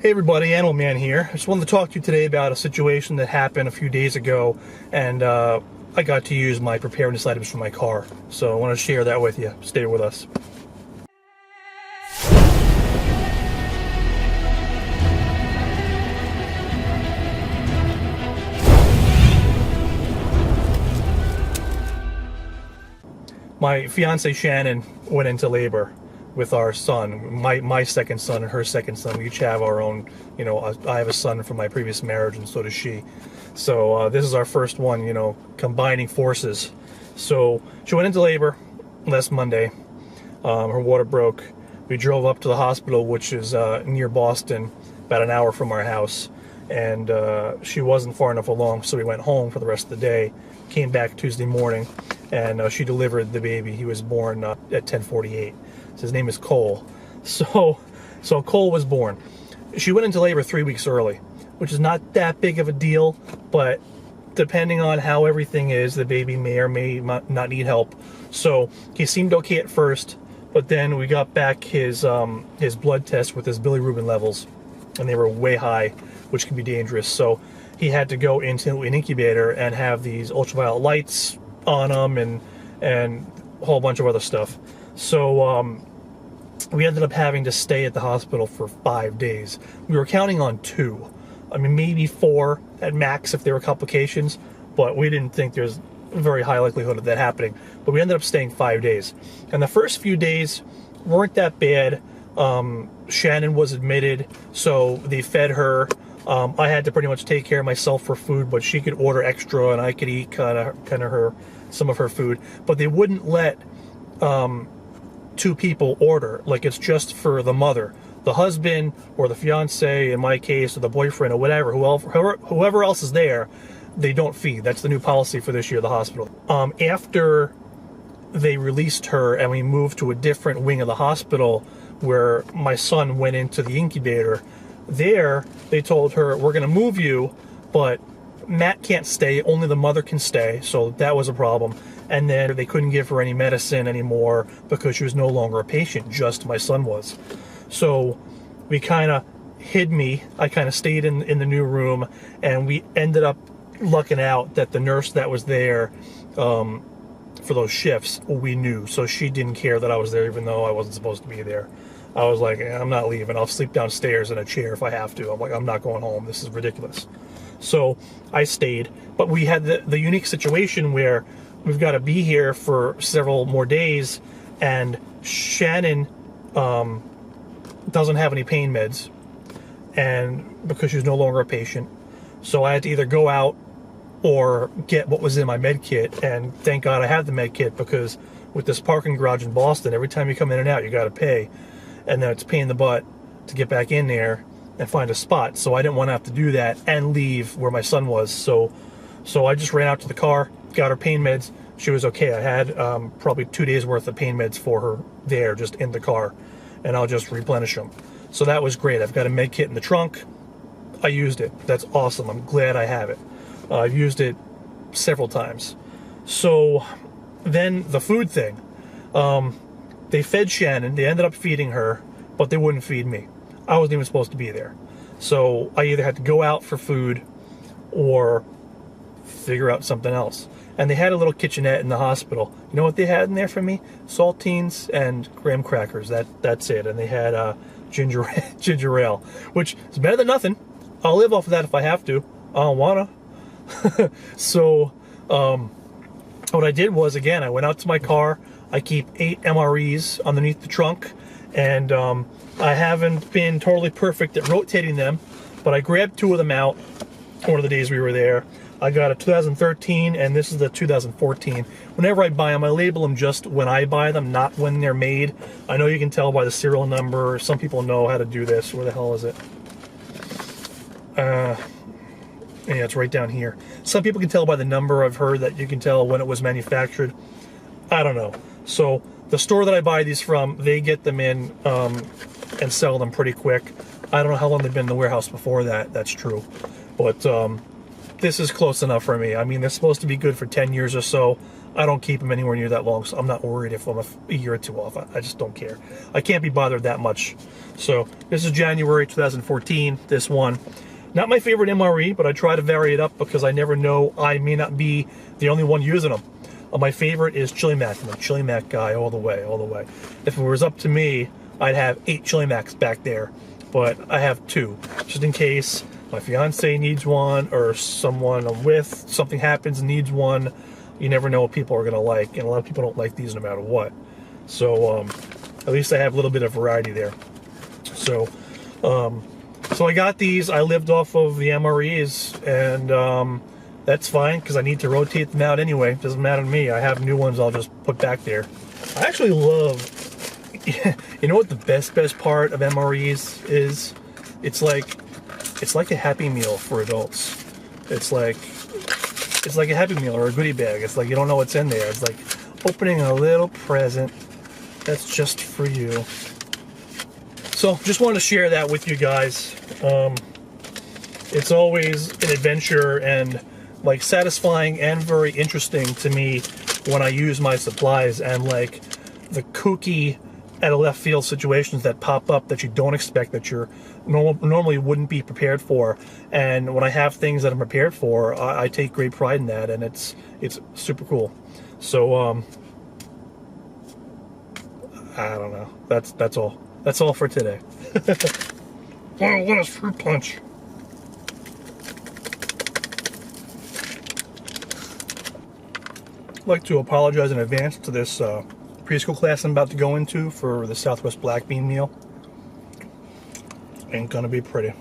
Hey everybody, Animal Man here. I just wanted to talk to you today about a situation that happened a few days ago, and I got to use my preparedness items for my car. So I want to share that with you. Stay with us. My fiance Shannon went into labor with our son, my second son and her second son. We each have our own, I have a son from my previous marriage, and so does she. So this is our first one, combining forces. So she went into labor last Monday. Her water broke. We drove up to the hospital, which is near Boston, about an hour from our house. And she wasn't far enough along, so we went home for the rest of the day. Came back Tuesday morning, and she delivered the baby. He was born at 10:48. So his name is Cole. So Cole was born. She went into labor 3 weeks early, which is not that big of a deal, but depending on how everything is, the baby may or may not need help. So he seemed okay at first, but then we got back his blood test with his bilirubin levels, and they were way high, which can be dangerous. So he had to go into an incubator and have these ultraviolet lights on him and a whole bunch of other stuff. So we ended up having to stay at the hospital for 5 days. We were counting on 2. I mean, maybe 4 at max if there were complications, but we didn't think there's a very high likelihood of that happening. But we ended up staying 5 days. And the first few days weren't that bad. Shannon was admitted, so they fed her. I had to pretty much take care of myself for food, but she could order extra and I could eat kind of some of her food. But they wouldn't let 2 people order. Like, it's just for the mother, the husband, or the fiance in my case, or the boyfriend, or whatever, whoever else is there, they don't feed. That's the new policy for this year, the hospital. After they released her and we moved to a different wing of the hospital where my son went into the incubator, there they told her, we're going to move you, but Matt can't stay, only the mother can stay. So that was a problem. And then they couldn't give her any medicine anymore because she was no longer a patient, just my son was. So we kind of hid me. I kind of stayed in the new room, and we ended up lucking out that the nurse that was there for those shifts, we knew. So she didn't care that I was there, even though I wasn't supposed to be there. I was like, I'm not leaving. I'll sleep downstairs in a chair if I have to. I'm like, I'm not going home. This is ridiculous. So I stayed. But we had the unique situation where we've got to be here for several more days, and Shannon doesn't have any pain meds, and because she's no longer a patient. So I had to either go out or get what was in my med kit, and thank God I had the med kit, because with this parking garage in Boston, every time you come in and out, you got to pay. And then it's a pain in the butt to get back in there and find a spot. So I didn't want to have to do that and leave where my son was. So I just ran out to the car, got her pain meds. She was okay. I had probably 2 days worth of pain meds for her there, just in the car, and I'll just replenish them. So that was great. I've got a med kit in the trunk. I used it. That's awesome. I'm glad I have it. I've used it several times. So then the food thing. They fed Shannon. They ended up feeding her, but they wouldn't feed me. I wasn't even supposed to be there. So I either had to go out for food or figure out something else. And they had a little kitchenette in the hospital. You know what they had in there for me? Saltines and graham crackers. That's it. And they had ginger ale, which is better than nothing. I'll live off of that if I have to. I don't wanna. So what I did was, again, I went out to my car. I keep 8 MREs underneath the trunk, and I haven't been totally perfect at rotating them, but I grabbed 2 of them out one of the days we were there. I got a 2013, and this is the 2014. Whenever I buy them, I label them just when I buy them, not when they're made. I know you can tell by the serial number. Some people know how to do this. Where the hell is it? Yeah, it's right down here. Some people can tell by the number. I've heard that you can tell when it was manufactured. I don't know. So the store that I buy these from, they get them in and sell them pretty quick. I don't know how long they've been in the warehouse before that. That's true. But this is close enough for me. I mean, they're supposed to be good for 10 years or so. I don't keep them anywhere near that long, so I'm not worried if I'm a year or two off. I just don't care. I can't be bothered that much. So this is January 2014, this one. Not my favorite MRE, but I try to vary it up because I never know, I may not be the only one using them. My favorite is Chili Mac. I'm a Chili Mac guy all the way, all the way. If it was up to me, I'd have 8 Chili Macs back there, but I have 2, just in case my fiance needs one or someone I'm with, something happens and needs one. You never know what people are gonna like, and a lot of people don't like these no matter what. So at least I have a little bit of variety there. So I got these. I lived off of the MREs, and that's fine because I need to rotate them out anyway. Doesn't matter to me. I have new ones I'll just put back there. I actually love, you know what the best part of MREs is? It's like a Happy Meal for adults. It's like a Happy Meal or a goodie bag. It's like you don't know what's in there. It's like opening a little present that's just for you. So just wanted to share that with you guys. It's always an adventure and like satisfying and very interesting to me when I use my supplies, and like the kooky out of left field situations that pop up that you don't expect, that you're normally wouldn't be prepared for. And when I have things that I'm prepared for, I take great pride in that, and it's super cool. So I don't know. That's all. That's all for today. Oh, what a fruit punch. I'd like to apologize in advance to this preschool class I'm about to go into for the Southwest Black Bean meal. Ain't gonna be pretty.